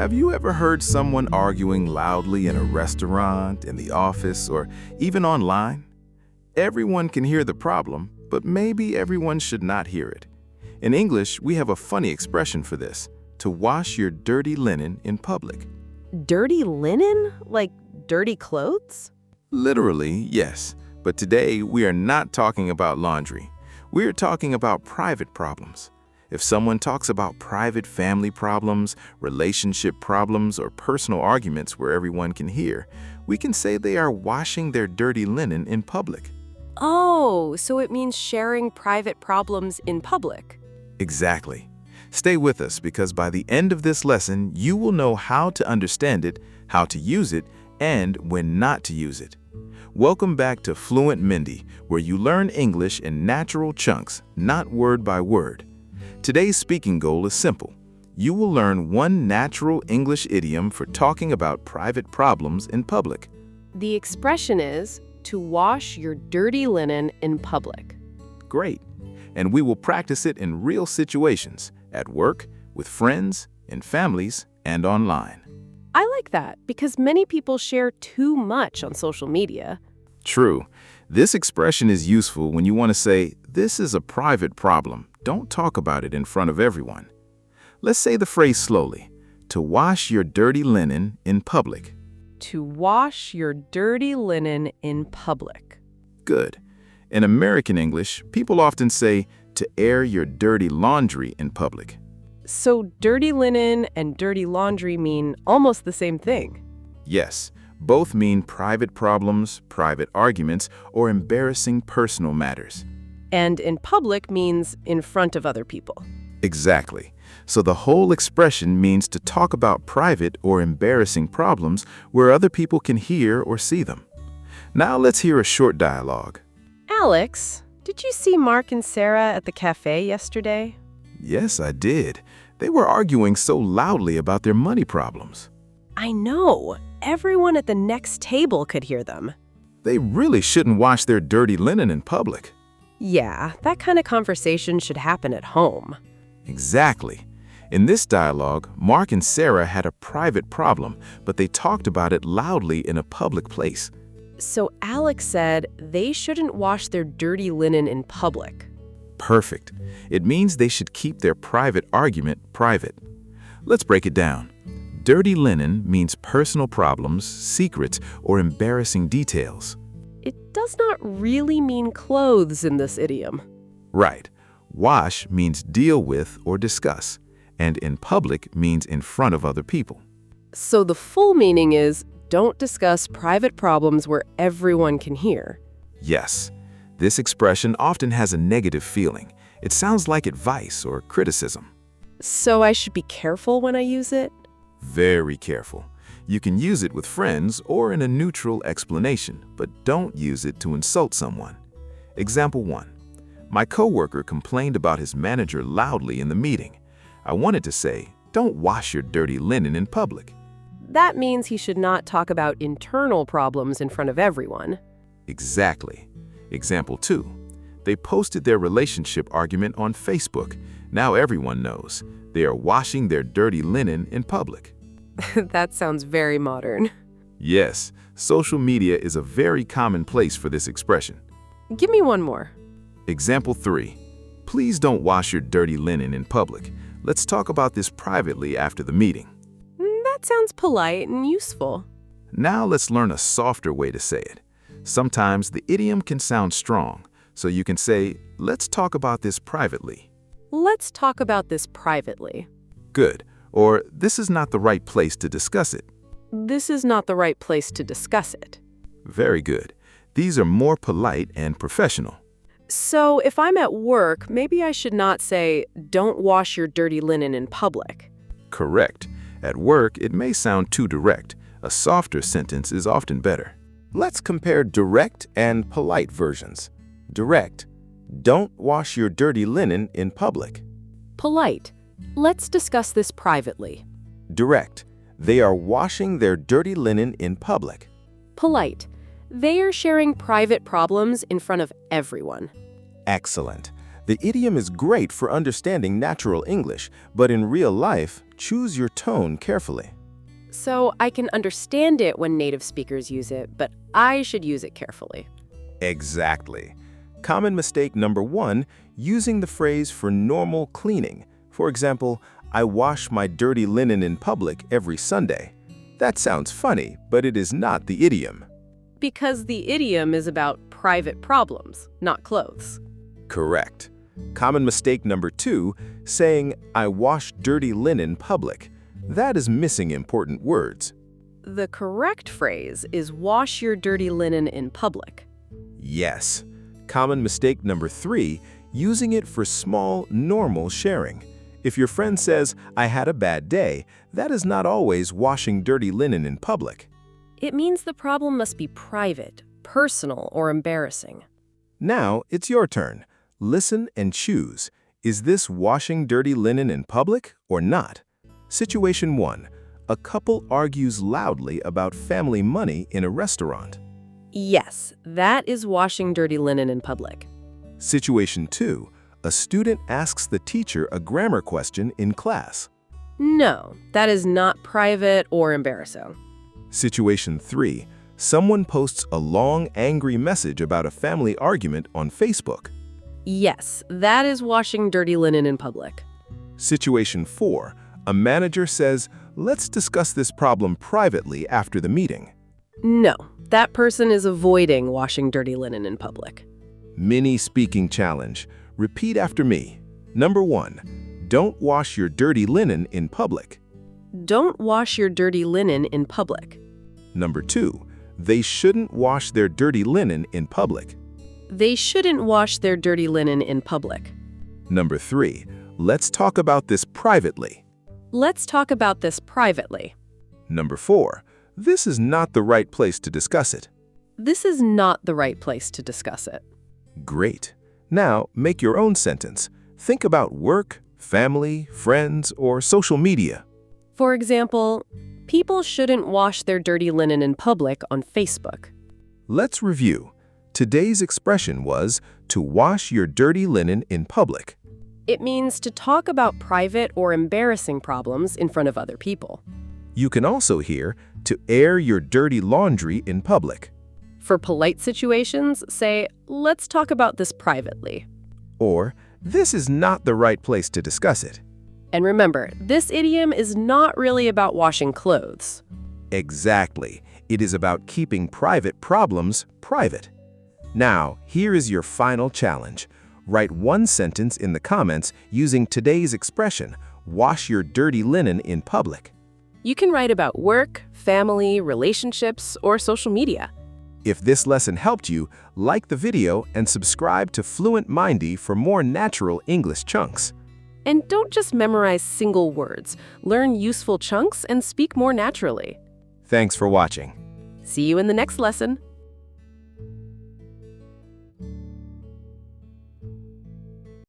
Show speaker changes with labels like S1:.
S1: Have you ever heard someone arguing loudly in a restaurant, in the office, or even online? Everyone can hear the problem, but maybe everyone should not hear it. In English, we have a funny expression for this: to wash your dirty linen in public.
S2: Dirty linen? Like dirty clothes?
S1: Literally, yes. But today, we are not talking about laundry. We are talking about private problems. If someone talks about private family problems, relationship problems, or personal arguments where everyone can hear, we can say they are washing their dirty linen in public.
S2: Oh, so it means sharing private problems in public.
S1: Exactly. Stay with us because by the end of this lesson, you will know how to understand it, how to use it, and when not to use it. Welcome back to FluentMindee, where you learn English in natural chunks, not word by word. Today's speaking goal is simple. You will learn one natural English idiom for talking about private problems in public.
S2: The expression is to wash your dirty linen in public.
S1: Great. And we will practice it in real situations, at work, with friends, in families, and online.
S2: I like that because many people share too much on social media.
S1: True. This expression is useful when you want to say, "This is a private problem. Don't talk about it in front of everyone." Let's say the phrase slowly. To wash your dirty linen in public.
S2: To wash your dirty linen in public.
S1: Good. In American English, people often say to air your dirty laundry in public.
S2: So dirty linen and dirty laundry mean almost the same thing.
S1: Yes, both mean private problems, private arguments, or embarrassing personal matters.
S2: And in public means in front of other people.
S1: Exactly. So the whole expression means to talk about private or embarrassing problems where other people can hear or see them. Now let's hear a short dialogue.
S2: Alex, did you see Mark and Sarah at the cafe yesterday?
S1: Yes, I did. They were arguing so loudly about their money problems.
S2: I know. Everyone at the next table could hear them.
S1: They really shouldn't wash their dirty linen in public.
S2: Yeah, that kind of conversation should happen at home.
S1: Exactly. In this dialogue, Mark and Sarah had a private problem, but they talked about it loudly in a public place.
S2: So Alex said they shouldn't wash their dirty linen in public.
S1: Perfect. It means they should keep their private argument private. Let's break it down. Dirty linen means personal problems, secrets, or embarrassing details.
S2: It does not really mean clothes in this idiom.
S1: Right. Wash means deal with or discuss, and in public means in front of other people.
S2: So the full meaning is don't discuss private problems where everyone can hear.
S1: Yes. This expression often has a negative feeling. It sounds like advice or criticism.
S2: So I should be careful when I use it?
S1: Very careful. You can use it with friends or in a neutral explanation, but don't use it to insult someone. Example 1. My coworker complained about his manager loudly in the meeting. I wanted to say, don't wash your dirty linen in public.
S2: That means he should not talk about internal problems in front of everyone.
S1: Exactly. Example 2. They posted their relationship argument on Facebook. Now everyone knows. They are washing their dirty linen in public.
S2: That sounds very modern.
S1: Yes, social media is a very common place for this expression.
S2: Give me one more.
S1: Example 3. Please don't wash your dirty linen in public. Let's talk about this privately after the meeting.
S2: That sounds polite and useful.
S1: Now let's learn a softer way to say it. Sometimes the idiom can sound strong, so you can say, let's talk about this privately.
S2: Let's talk about this privately.
S1: Good. Or, this is not the right place to discuss it.
S2: This is not the right place to discuss it.
S1: Very good. These are more polite and professional.
S2: So if I'm at work, maybe I should not say, don't wash your dirty linen in public.
S1: Correct. At work, it may sound too direct. A softer sentence is often better.
S3: Let's compare direct and polite versions. Direct. Don't wash your dirty linen in public.
S2: Polite. Let's discuss this privately.
S3: Direct. They are washing their dirty linen in public.
S2: Polite. They are sharing private problems in front of everyone.
S3: Excellent. The idiom is great for understanding natural English, but in real life, choose your tone carefully.
S2: So I can understand it when native speakers use it, but I should use it carefully.
S3: Exactly. Common mistake number 1, using the phrase for normal cleaning. For example, I wash my dirty linen in public every Sunday. That sounds funny, but it is not the idiom.
S2: Because the idiom is about private problems, not clothes.
S3: Correct. Common mistake number 2, saying, I wash dirty linen public. That is missing important words.
S2: The correct phrase is wash your dirty linen in public.
S3: Yes. Common mistake number 3, using it for small, normal sharing. If your friend says, I had a bad day, that is not always washing dirty linen in public.
S2: It means the problem must be private, personal, or embarrassing.
S3: Now it's your turn. Listen and choose. Is this washing dirty linen in public or not? Situation 1. A couple argues loudly about family money in a restaurant.
S2: Yes, that is washing dirty linen in public.
S3: Situation 2. A student asks the teacher a grammar question in class.
S2: No, that is not private or embarrassing.
S3: Situation 3. Someone posts a long, angry message about a family argument on Facebook.
S2: Yes, that is washing dirty linen in public.
S3: Situation 4. A manager says, let's discuss this problem privately after the meeting.
S2: No, that person is avoiding washing dirty linen in public.
S3: Mini speaking challenge. Repeat after me. Number 1. Don't wash your dirty linen in public.
S2: Don't wash your dirty linen in public.
S3: Number 2. They shouldn't wash their dirty linen in public.
S2: They shouldn't wash their dirty linen in public.
S3: Number 3. Let's talk about this privately.
S2: Let's talk about this privately.
S3: Number 4. This is not the right place to discuss it.
S2: This is not the right place to discuss it.
S3: Great. Now, make your own sentence. Think about work, family, friends, or social media.
S2: For example, people shouldn't wash their dirty linen in public on Facebook.
S3: Let's review. Today's expression was to wash your dirty linen in public.
S2: It means to talk about private or embarrassing problems in front of other people.
S3: You can also hear to air your dirty laundry in public.
S2: For polite situations, say, let's talk about this privately.
S3: Or, this is not the right place to discuss it.
S2: And remember, this idiom is not really about washing clothes.
S3: Exactly. It is about keeping private problems private. Now, here is your final challenge. Write one sentence in the comments using today's expression, wash your dirty linen in public.
S2: You can write about work, family, relationships, or social media.
S3: If this lesson helped you, like the video and subscribe to FluentMindee for more natural English chunks.
S2: And don't just memorize single words. Learn useful chunks and speak more naturally.
S3: Thanks for watching.
S2: See you in the next lesson.